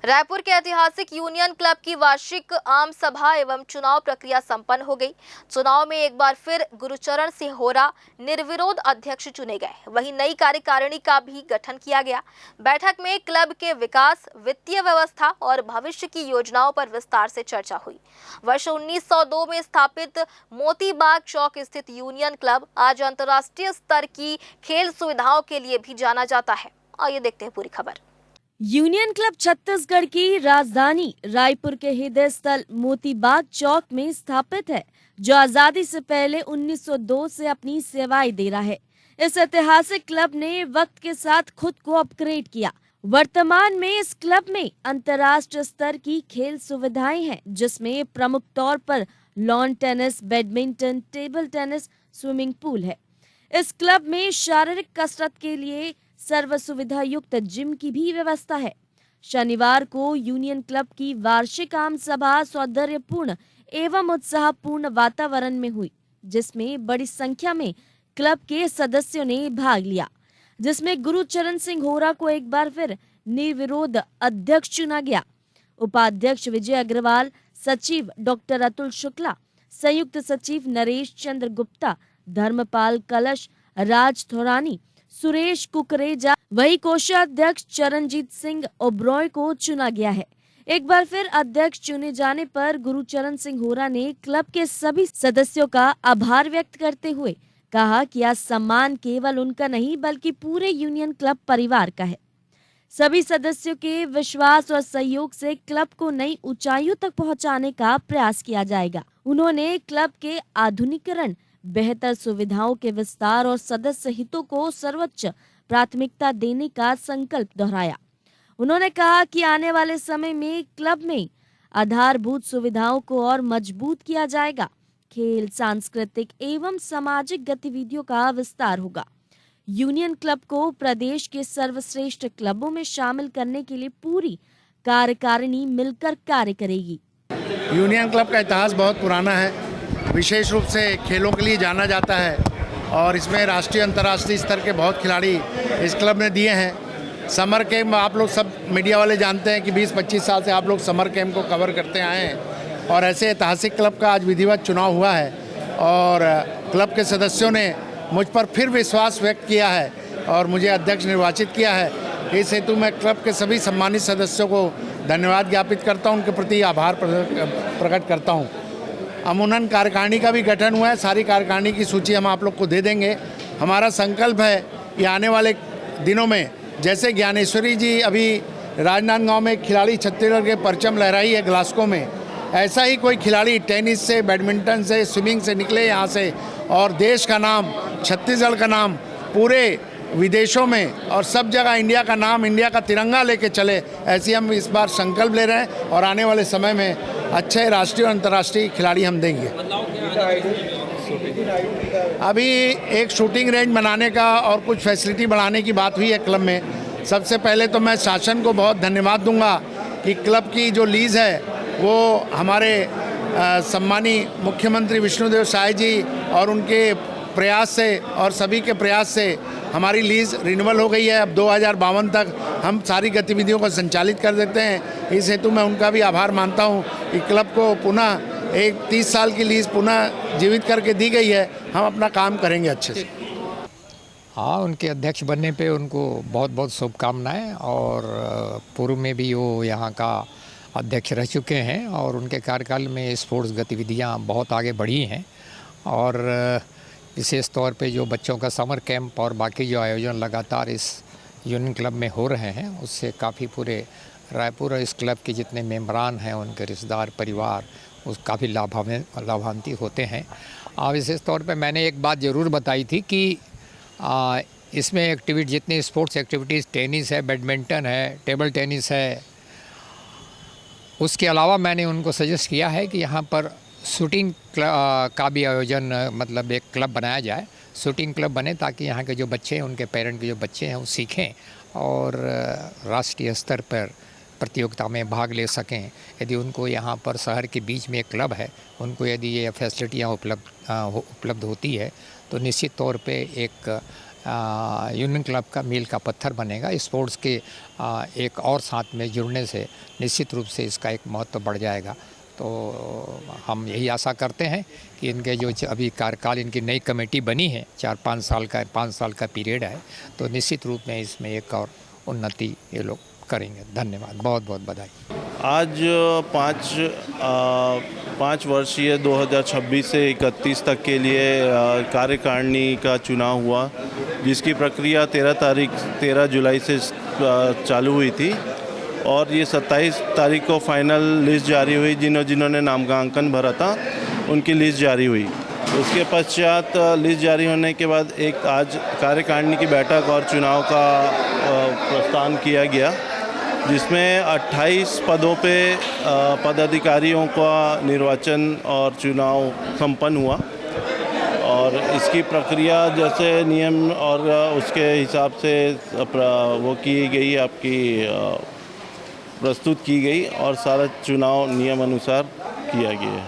रायपुर के ऐतिहासिक union club की वार्षिक आम सभा एवं चुनाव प्रक्रिया संपन्न हो गई। चुनाव में एक बार फिर गुरुचरण सिंह होरा निर्विरोध अध्यक्ष चुने गए। वहीं नई कार्यकारिणी का भी गठन किया गया। बैठक में क्लब के विकास, वित्तीय व्यवस्था और भविष्य की योजनाओं पर विस्तार से चर्चा हुई। वर्ष 1902 में स्थापित मोतीबाग चौक स्थित यूनियन क्लब आज अंतर्राष्ट्रीय स्तर की खेल सुविधाओं के लिए भी जाना जाता है। आइए देखते हैं पूरी खबर। यूनियन क्लब छत्तीसगढ़ की राजधानी रायपुर के हृदय स्थल मोतीबाग चौक में स्थापित है, जो आजादी से पहले 1902 से अपनी सेवाएं दे रहा है। इस ऐतिहासिक क्लब ने वक्त के साथ खुद को अपग्रेड किया। वर्तमान में इस क्लब में अंतर्राष्ट्रीय स्तर की खेल सुविधाएं हैं, जिसमें प्रमुख तौर पर lawn tennis, badminton, table tennis, swimming pool है। इस क्लब में शारीरिक कसरत के लिए सर्व सुविधा युक्त जिम की भी व्यवस्था है। शनिवार को यूनियन क्लब की वार्षिक आम सभा सौंदर्यपूर्ण एवं उत्साहपूर्ण वातावरण में हुई, जिसमें बड़ी संख्या में क्लब के सदस्यों ने भाग लिया, जिसमें गुरुचरण सिंह होरा को एक बार फिर निर्विरोध अध्यक्ष चुना गया। उपाध्यक्ष विजय अग्रवाल, सचिव डॉक्टर अतुल शुक्ला, संयुक्त सचिव नरेश चंद्र गुप्ता, धर्मपाल कलश, राज थोरानी, सुरेश कुकरेजा, वही कोषाध्यक्ष चरणजीत सिंह ओब्रॉय को चुना गया है। एक बार फिर अध्यक्ष चुने जाने पर गुरुचरण सिंह होरा ने क्लब के सभी सदस्यों का आभार व्यक्त करते हुए कहा कि यह सम्मान केवल उनका नहीं बल्कि पूरे यूनियन क्लब परिवार का है। सभी सदस्यों के विश्वास और सहयोग से क्लब को नई ऊंचाइयों तक पहुंचाने का प्रयास किया जाएगा। उन्होंने क्लब के आधुनिकीकरण, बेहतर सुविधाओं के विस्तार और सदस्य हितों को सर्वोच्च प्राथमिकता देने का संकल्प दोहराया। उन्होंने कहा कि आने वाले समय में क्लब में आधारभूत सुविधाओं को और मजबूत किया जाएगा। खेल, सांस्कृतिक एवं सामाजिक गतिविधियों का विस्तार होगा। यूनियन क्लब को प्रदेश के सर्वश्रेष्ठ क्लबों में शामिल करने के लिए पूरी कार्यकारिणी मिलकर कार्य करेगी। यूनियन क्लब का इतिहास बहुत पुराना है, विशेष रूप से खेलों के लिए जाना जाता है और इसमें राष्ट्रीय अंतर्राष्ट्रीय स्तर के बहुत खिलाड़ी इस क्लब ने दिए हैं। समर कैंप आप लोग सब मीडिया वाले जानते हैं कि 20-25 साल से आप लोग समर कैंप को कवर करते आए हैं और ऐसे ऐतिहासिक क्लब का आज विधिवत चुनाव हुआ है और क्लब के सदस्यों ने मुझ पर फिर विश्वास व्यक्त किया है और मुझे अध्यक्ष निर्वाचित किया है। इस हेतु मैं क्लब के सभी सम्मानित सदस्यों को धन्यवाद ज्ञापित करता हूँ, उनके प्रति आभार प्रकट करता हूँ। अमूनन कार्यकारिणी का भी गठन हुआ है। सारी कार्यकारिणी की सूची हम आप लोग को दे देंगे। हमारा संकल्प है कि आने वाले दिनों में जैसे ज्ञानेश्वरी जी अभी राजनांदगांव में खिलाड़ी छत्तीसगढ़ के परचम लहराई है ग्लास्को में, ऐसा ही कोई खिलाड़ी टेनिस से, बैडमिंटन से, स्विमिंग से निकले यहाँ से और देश का नाम, छत्तीसगढ़ का नाम पूरे विदेशों में और सब जगह इंडिया का नाम, इंडिया का तिरंगा लेके चले, ऐसी हम इस बार संकल्प ले रहे हैं और आने वाले समय में अच्छे राष्ट्रीय और अंतर्राष्ट्रीय खिलाड़ी हम देंगे। अभी एक शूटिंग रेंज बनाने का और कुछ फैसिलिटी बढ़ाने की बात हुई है क्लब में। सबसे पहले तो मैं शासन को बहुत धन्यवाद दूंगा कि क्लब की जो लीज है वो हमारे सम्मानीय मुख्यमंत्री विष्णुदेव साय जी और उनके प्रयास से और सभी के प्रयास से हमारी लीज रिन्यूअल हो गई है। अब 2052 तक हम सारी गतिविधियों को संचालित कर देते हैं। इस हेतु मैं उनका भी आभार मानता हूं कि क्लब को पुनः एक 30 साल की लीज पुनः जीवित करके दी गई है। हम अपना काम करेंगे अच्छे से। हाँ, उनके अध्यक्ष बनने पे उनको बहुत बहुत शुभकामनाएं और पूर्व में भी वो यहाँ का अध्यक्ष रह चुके हैं और उनके कार्यकाल में स्पोर्ट्स गतिविधियाँ बहुत आगे बढ़ी हैं और विशेष तौर पे जो बच्चों का समर कैंप और बाकी जो आयोजन लगातार इस यूनियन क्लब में हो रहे हैं, उससे काफ़ी पूरे रायपुर और इस क्लब के जितने मेंबरान हैं, उनके रिश्तेदार, परिवार उस काफ़ी लाभान्वित होते हैं। विशेष तौर पे मैंने एक बात ज़रूर बताई थी कि इसमें एक्टिविटी जितनी स्पोर्ट्स एक्टिविटीज़, टेनिस है, बैडमिंटन है, टेबल टेनिस है, उसके अलावा मैंने उनको सजेस्ट किया है कि यहाँ पर शूटिंग का भी आयोजन, मतलब एक क्लब बनाया जाए, शूटिंग क्लब बने ताकि यहाँ के जो बच्चे हैं, उनके पेरेंट के जो बच्चे हैं वो सीखें और राष्ट्रीय स्तर पर प्रतियोगिता में भाग ले सकें। यदि उनको यहाँ पर शहर के बीच में एक क्लब है, उनको यदि ये फैसिलिटियाँ उपलब्ध होती है तो निश्चित तौर पे एक यूनियन क्लब का मील का पत्थर बनेगा। स्पोर्ट्स के एक और साथ में जुड़ने से निश्चित रूप से इसका एक महत्व बढ़ जाएगा। तो हम यही आशा करते हैं कि इनके जो अभी कार्यकाल इनकी नई कमेटी बनी है, 5 साल का पीरियड है, तो निश्चित रूप में इसमें एक और उन्नति ये लोग करेंगे। धन्यवाद, बहुत बहुत बधाई। आज 5 वर्षीय 2026 से 31 तक के लिए कार्यकारिणी का चुनाव हुआ, जिसकी प्रक्रिया 13 जुलाई से चालू हुई थी और ये 27 तारीख को फाइनल लिस्ट जारी हुई। जिन्होंने नामांकन भरा था उनकी लिस्ट जारी हुई। उसके पश्चात लिस्ट जारी होने के बाद एक आज कार्यकारिणी की बैठक और चुनाव का प्रस्थान किया गया, जिसमें 28 पदों पे पदाधिकारियों का निर्वाचन और चुनाव संपन्न हुआ और इसकी प्रक्रिया जैसे नियम और उसके हिसाब से वो की गई, आपकी प्रस्तुत की गई और सारा चुनाव नियम अनुसार किया गया है।